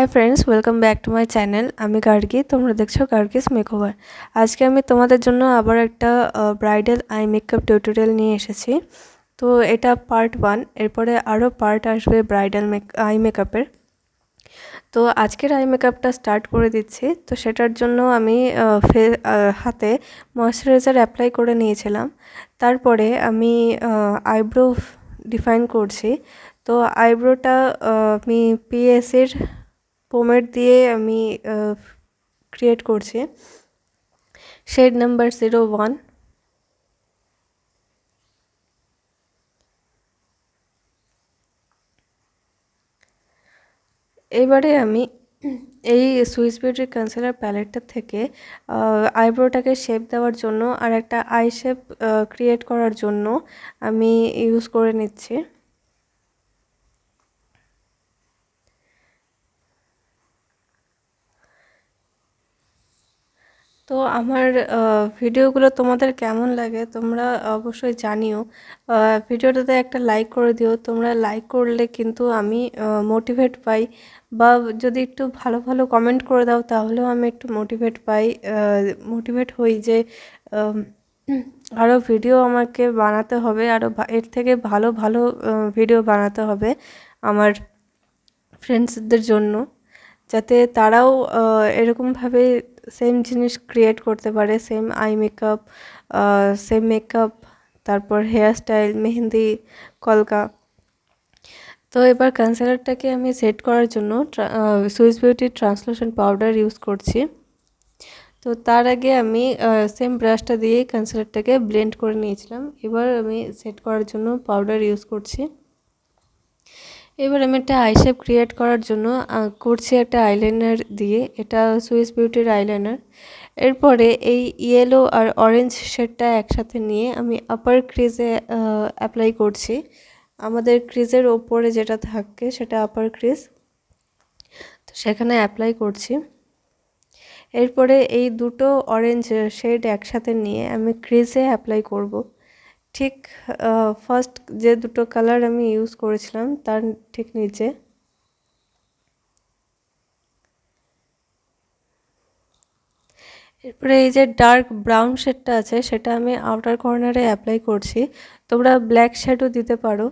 Hi friends, welcome back to my channel. আমি গার্গী, তোমরা দেখছো গার্গিস মেকওভার। আজকে আমি তোমাদের জন্য আবার একটা ব্রাইডাল আই মেকআপ টিউটোরিয়াল নিয়ে এসেছি। তো এটা পার্ট 1, এরপরে আরও পার্ট আসবে ব্রাইডাল আই মেকআপের। তো আজকের আই মেকআপটা স্টার্ট করে দিচ্ছি। তো সেটার জন্য আমি হাতে ময়শ্চারাইজার অ্যাপ্লাই করে নিয়েছিলাম। তারপরে আমি আইব্রো ডিফাইন করছি। তো আইব্রোটা আমি পিএসের পোমেড দিয়ে আমি ক্রিয়েট করছি। Shade number 01। এবারে আমি এই সুইস বিউটির কনসিলার প্যালেটটা থেকে আইব্রোটাকে শেপ দেওয়ার জন্য আর একটা আই শেপ ক্রিয়েট করার জন্য আমি ইউজ করে নিচ্ছি। তো আমার ভিডিওগুলো তোমাদের কেমন লাগে তোমরা অবশ্যই জানিও। ভিডিওটাতে একটা লাইক করে দিও। তোমরা লাইক করলে কিন্তু আমি মোটিভেট পাই, বা যদি একটু ভালো ভালো কমেন্ট করে দাও তাহলেও আমি একটু মোটিভেট হই যে আরও ভিডিও আমাকে বানাতে হবে, আরও এর থেকে ভালো ভালো ভিডিও বানাতে হবে আমার ফ্রেন্ডসদের জন্য, যাতে তারাও এরকমভাবে সেম জিনিস ক্রিয়েট করতে পারে। Same eye makeup, same makeup, তারপর হেয়ার স্টাইল, মেহেন্দি, কলকা। তো এবার কনসিলারটাকে আমি সেট করার জন্য সুইস বিউটির ট্রান্সলুসেন্ট পাউডার ইউজ করছি। তো তার আগে আমি সেম ব্রাশটা দিয়ে কনসিলারটাকে ব্লেন্ড করে নিয়েছিলাম। এবার আমি সেট করার জন্য পাউডার ইউজ করছি। এবার আমি একটা আই শেপ ক্রিয়েট করার জন্য করছি একটা আইলাইনার দিয়ে। এটা সুইস বিউটির আইলাইনার। এরপরে এই ইয়েলো আর অরেঞ্জ শেডটা একসাথে নিয়ে আমি আপার ক্রিজে অ্যাপ্লাই করছি। আমাদের ক্রিজের ওপরে যেটা থাকে সেটা আপার ক্রিজ, তো সেখানে অ্যাপ্লাই করছি। এরপরে এই দুটো অরেঞ্জ শেড একসাথে নিয়ে আমি ক্রিজে অ্যাপ্লাই করব। ঠিক ফার্স্ট যে দুটো কালার আমি ইউজ করেছিলাম তার ঠিক নিচে। এরপরে এই যে ডার্ক ব্রাউন শেডটা আছে সেটা আমি আউটার কর্নারে অ্যাপ্লাই করছি। তোমরা ব্ল্যাক শেডও দিতে পারো।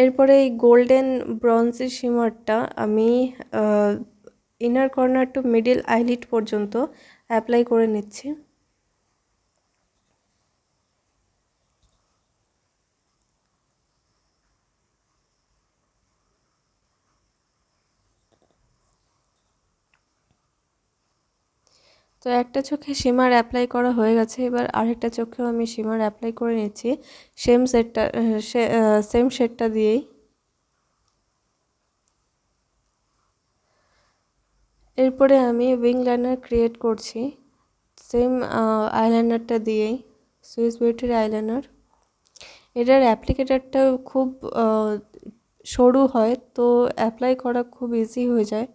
এরপরে এই গোল্ডেন ব্রঞ্জি শিমারটা আমি inner corner to middle eyelid পর্যন্ত অ্যাপ্লাই করে নিচ্ছি। তো একটা চোখে শিমার অ্যাপ্লাই করা হয়ে গেছে। এবার আরেকটা চোখেও আমি শিমার অ্যাপ্লাই করে নিচ্ছি সেম শেডটা দিয়েই। এরপরে আমি উইং লাইনার ক্রিয়েট করছি সেম আইলাইনারটা দিয়েই, সুইস বিউটির আইলাইনার। এটার অ্যাপ্লিকেটারটা খুব সরু হয়, তো অ্যাপ্লাই করা খুব ইজি হয়ে যায়।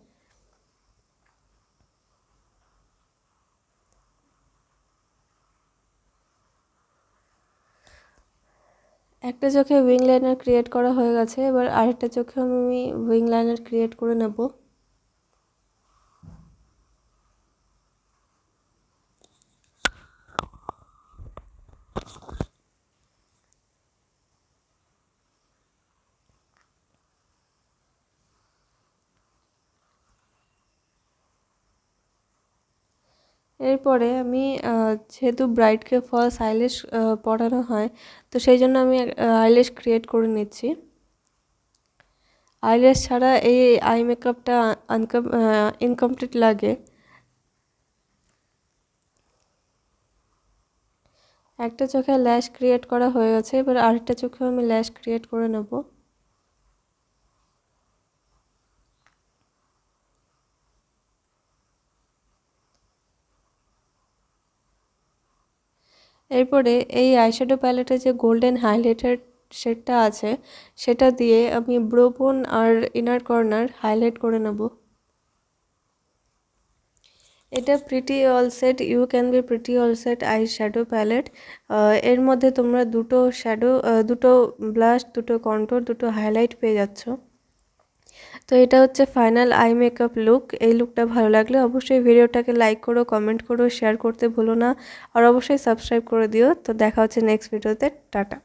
একটা চোখে উইং লাইনার ক্রিয়েট করা হয়ে গেছে। এবার আরেকটা চোখে আমি উইং লাইনার ক্রিয়েট করে নেব। এরপরে আমি যেহেতু ব্রাইডকে ফলস আইল্যাশ পরানো হয়, তো সেই জন্য আমি আইল্যাশ ক্রিয়েট করে নিচ্ছি। আইল্যাশ ছাড়া এই আই মেকআপটা ইনকমপ্লিট লাগে। একটা চোখে ল্যাশ ক্রিয়েট করা হয়ে গেছে। এবার আরেকটা চোখেও আমি ল্যাশ ক্রিয়েট করে নেব। এরপরে এই আইশ্যাডো প্যালেটে যে গোল্ডেন হাইলাইটার শেডটা আছে সেটা দিয়ে আমি ব্রো বোন আর ইনার কর্নার হাইলাইট করে নেব। এটা pretty all set you can be pretty all set eye shadow palette. এর মধ্যে তোমরা দুটো ব্লাশ, দুটো কন্ট্রোর, দুটো হাইলাইট পেয়ে যাচ্ছ। তো এটা হচ্ছে ফাইনাল আই মেকআপ লুক। এই লুকটা ভালো লাগলে অবশ্যই ভিডিওটাকে লাইক করো, কমেন্ট করো, শেয়ার করতে ভুলো না আর অবশ্যই সাবস্ক্রাইব করে দিও। তো দেখা হচ্ছে নেক্সট ভিডিওতে। টাটা।